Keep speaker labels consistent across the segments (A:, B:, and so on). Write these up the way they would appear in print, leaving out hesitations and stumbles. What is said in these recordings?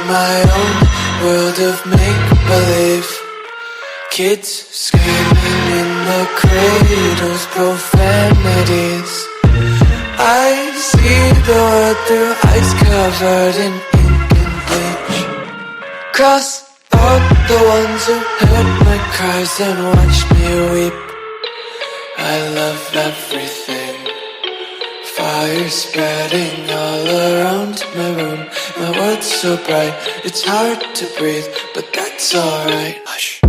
A: my own world of make-believe. Kids screaming in the cradles, profanities. I see the world through eyes covered in ink and bleach. Cross out the ones who heard my cries and watched me weep. I love everything. Fire spreading all around my room. My world's so bright, it's hard to breathe, but that's alright. Hush.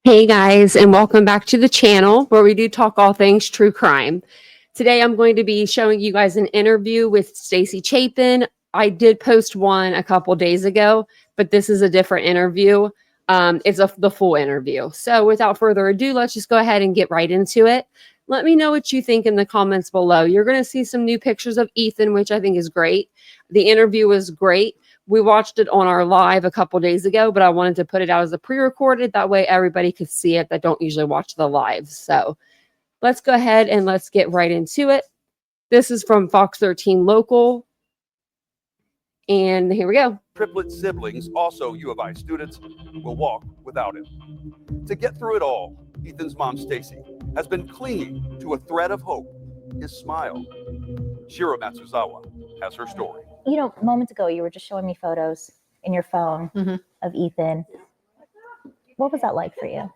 B: Hey guys, and welcome back to the channel where we do talk all things true crime. Today I'm going to be showing you guys an interview with Stacy Chapin. I did post one a couple days ago, but this is a different interview. It's the full interview. So without further ado, let's just go ahead and get right into it. Let me know what you think in the comments below. You're going to see some new pictures of Ethan, which I think is great. The interview was great. We watched it on our live a couple days ago, but I wanted to put it out as a pre-recorded. That way everybody could see it that don't usually watch the lives. So let's go ahead and let's get right into it. This is from Fox 13 Local. And here we go.
C: Triplet siblings, also U of I students, will walk without him. To get through it all, Ethan's mom, Stacy, has been clinging to a thread of hope, his smile. Shiro Matsuzawa has her story.
D: You know, moments ago, you were just showing me photos in your phone of Ethan. What was that like for you?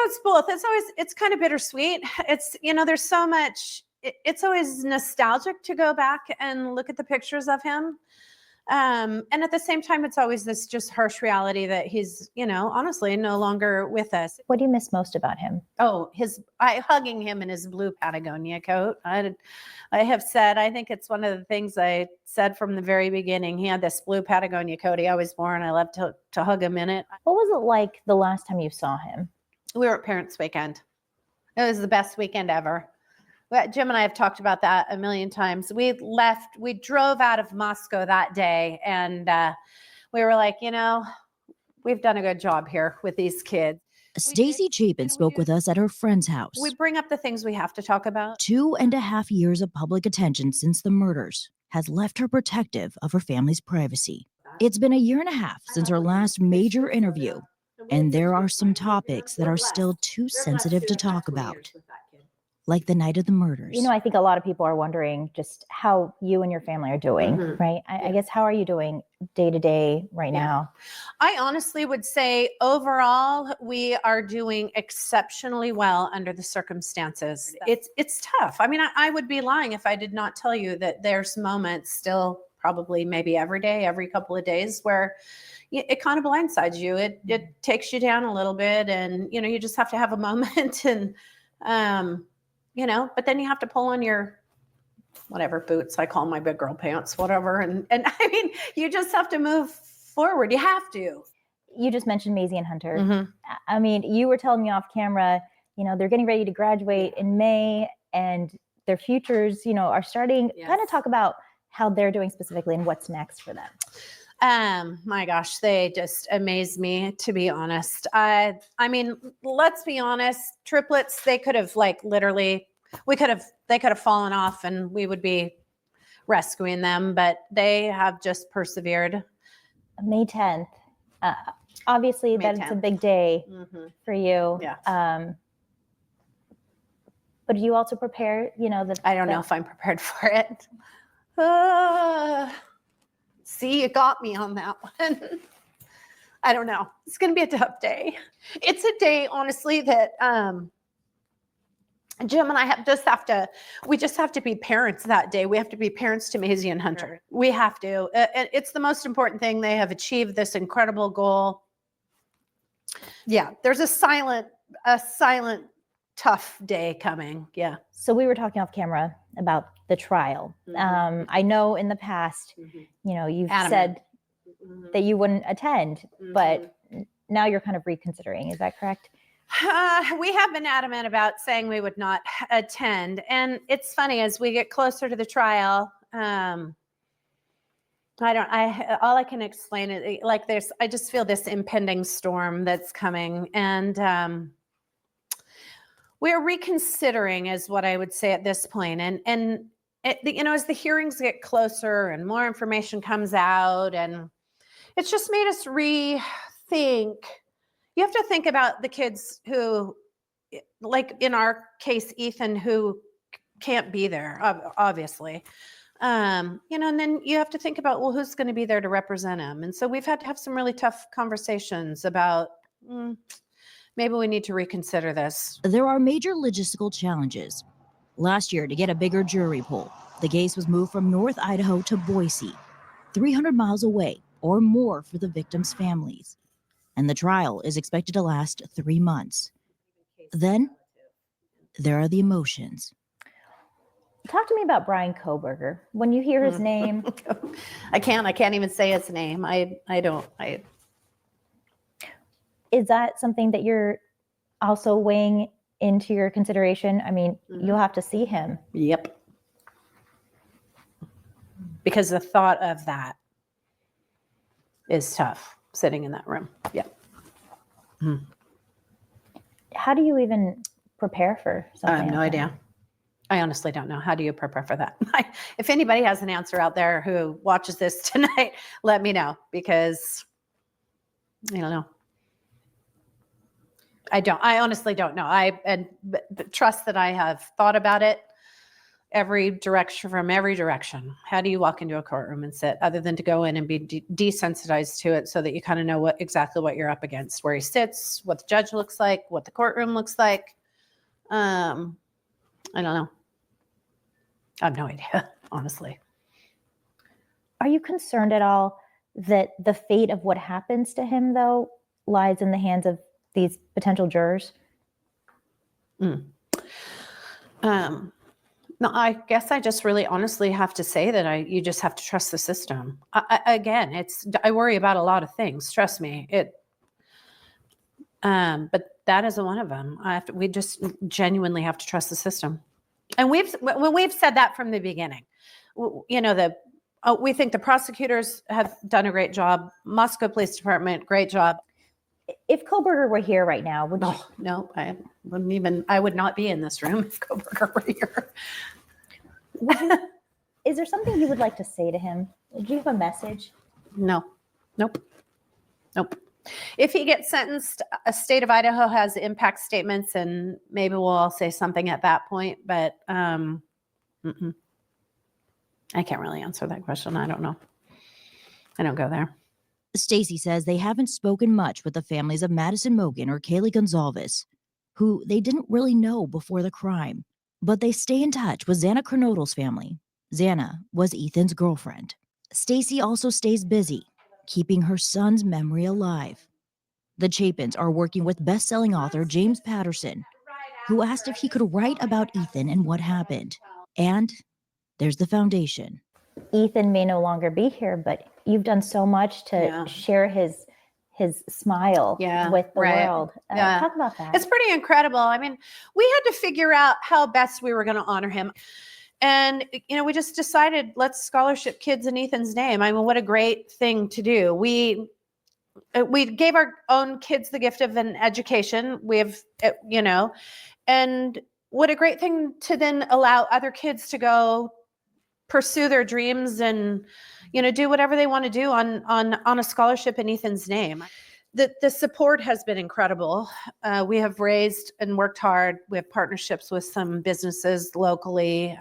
E: It's both. It's kind of bittersweet. It's, there's so much, it's always nostalgic to go back and look at the pictures of him. And at the same time, it's always this just harsh reality that he's, honestly no longer with us.
D: What do you miss most about him?
E: Oh, hugging him in his blue Patagonia coat. I have said, I think it's one of the things I said from the very beginning. He had this blue Patagonia coat he always wore, and I loved to hug him in it.
D: What was it like the last time you saw him?
E: We were at Parents' Weekend. It was the best weekend ever. Jim and I have talked about that a million times. We drove out of Moscow that day, and we were like, we've done a good job here with these kids.
F: Stacy Chapin spoke with us at her friend's house.
E: We bring up the things we have to talk about.
F: 2.5 years of public attention since the murders has left her protective of her family's privacy. It's been 1.5 years since her last major interview, and there are some topics that are still too sensitive to talk about. Like the night of the murders.
D: I think a lot of people are wondering just how you and your family are doing, right? I guess, how are you doing day to day right now?
E: I honestly would say overall, we are doing exceptionally well under the circumstances. It's tough. I mean, I would be lying if I did not tell you that there's moments still probably maybe every day, every couple of days where it kind of blindsides you. It takes you down a little bit, and, you just have to have a moment and, but then you have to pull on your whatever boots, I call my big girl pants, whatever. And I mean, you just have to move forward. You have to.
D: You just mentioned Maisie and Hunter. I mean, you were telling me off camera, they're getting ready to graduate in May, and their futures, are starting. Kind of talk about how they're doing specifically and what's next for them.
E: My gosh, they just amaze me, to be honest. I mean, let's be honest, triplets, they could have literally, they could have fallen off and we would be rescuing them, but they have just persevered.
D: May 10th. Obviously it's a big day for you.
E: Yeah.
D: But do you also prepare,
E: I don't know if I'm prepared for it. See, you got me on that one. I don't know. It's going to be a tough day. It's a day, honestly, that Jim and I we just have to be parents that day. We have to be parents to Maisie and Hunter. Sure. We have to. It's the most important thing. They have achieved this incredible goal. Yeah, there's a silent, tough day coming. Yeah.
D: So we were talking off camera about the trial. I know in the past, you've said that you wouldn't attend, but now you're kind of reconsidering. Is that correct?
E: We have been adamant about saying we would not attend. And it's funny, as we get closer to the trial, all I can explain it like I just feel this impending storm that's coming, and we're reconsidering is what I would say at this point. And as the hearings get closer and more information comes out, and it's just made us rethink. You have to think about the kids who, like in our case, Ethan, who can't be there, obviously. And then you have to think about, well, who's going to be there to represent him? And so we've had to have some really tough conversations about maybe we need to reconsider this.
F: There are major logistical challenges. Last year, to get a bigger jury pool, the case was moved from North Idaho to Boise, 300 miles away or more for the victims' families. And the trial is expected to last 3 months. Then there are the emotions.
D: Talk to me about Bryan Kohberger. When you hear his name,
E: I can't even say his name. I don't.
D: Is that something that you're also weighing into your consideration? I mean, you'll have to see him.
E: Yep. Because the thought of that is tough, sitting in that room. Yep.
D: How do you even prepare for something?
E: I have no
D: like that?
E: idea. I honestly don't know. How do you prepare for that? If anybody has an answer out there who watches this tonight, let me know, because I don't know. I honestly don't know. But trust that I have thought about it from every direction. How do you walk into a courtroom and sit, other than to go in and be desensitized to it, so that you kind of know exactly what you're up against, where he sits, what the judge looks like, what the courtroom looks like. I don't know. I have no idea, honestly.
D: Are you concerned at all that the fate of what happens to him, though, lies in the hands of these potential jurors?
E: No, I guess I just really honestly have to say that you just have to trust the system. I worry about a lot of things. Trust me. But that isn't one of them. We just genuinely have to trust the system. And we've said that from the beginning. We think the prosecutors have done a great job. Moscow Police Department, great job.
D: If Kohberger were here right now, would you?
E: No, I wouldn't even. I would not be in this room if Kohberger were here.
D: Is there something you would like to say to him? Do you have a message?
E: No. Nope. If he gets sentenced, a state of Idaho has impact statements, and maybe we'll all say something at that point. But I can't really answer that question. I don't know. I don't go there.
F: Stacy says they haven't spoken much with the families of Madison Mogan or Kaylee Gonzalez, who they didn't really know before the crime. But they stay in touch with Xana Kernodle's family. Xana was Ethan's girlfriend. Stacy also stays busy, keeping her son's memory alive. The Chapins are working with best-selling author James Patterson, who asked if he could write about Ethan and what happened. And there's the foundation.
D: Ethan may no longer be here, but you've done so much to share his smile with the world. Talk about that.
E: It's pretty incredible. I mean, we had to figure out how best we were going to honor him. And, we just decided, let's scholarship kids in Ethan's name. I mean, what a great thing to do. We gave our own kids the gift of an education. And what a great thing to then allow other kids to go pursue their dreams and, do whatever they want to do on a scholarship in Ethan's name. The support has been incredible. We have raised and worked hard. We have partnerships with some businesses locally.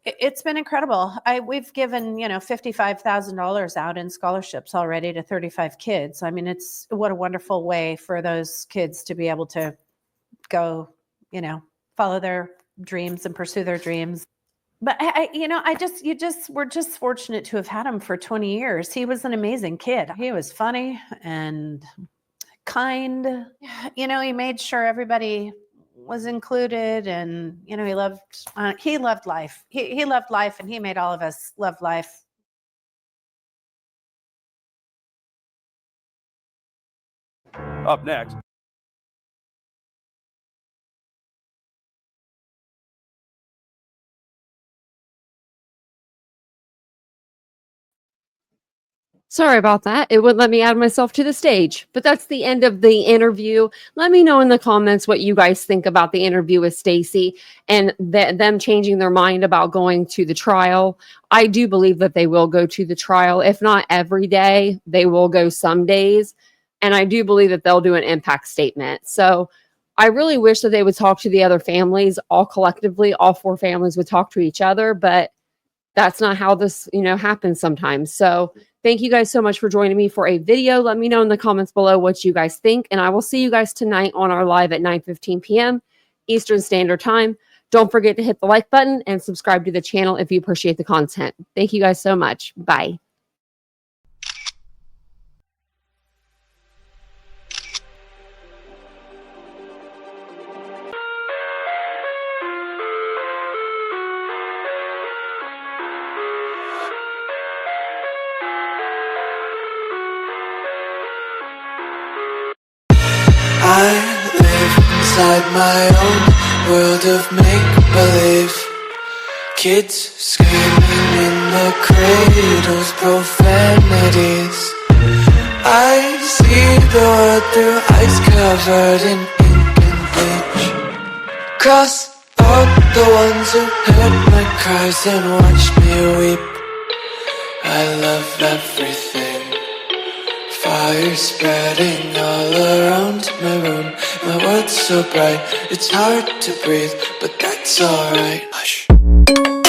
E: It's been incredible. We've given, $55,000 out in scholarships already to 35 kids. I mean, what a wonderful way for those kids to be able to go, follow their dreams and pursue their dreams. But we're just fortunate to have had him for 20 years. He was an amazing kid. He was funny and kind. He made sure everybody was included, and he loved life. He loved life, and he made all of us love life.
C: Up next.
B: Sorry about that. It wouldn't let me add myself to the stage. But that's the end of the interview. Let me know in the comments what you guys think about the interview with Stacy and them changing their mind about going to the trial. I do believe that they will go to the trial. If not every day, they will go some days. And I do believe that they'll do an impact statement. So I really wish that they would talk to the other families, all collectively, all 4 families would talk to each other, but that's not how this, happens sometimes. So thank you guys so much for joining me for a video. Let me know in the comments below what you guys think, and I will see you guys tonight on our live at 9:15 p.m. Eastern Standard Time. Don't forget to hit the like button and subscribe to the channel if you appreciate the content. Thank you guys so much. Bye.
A: I live inside my own world of make-believe. Kids screaming in the cradles, profanities. I see the world through ice covered in ink and bleach. Cross out the ones who heard my cries and watched me weep. I love everything. Fire spreading all around my room. My world's so bright, it's hard to breathe, but that's alright. Hush.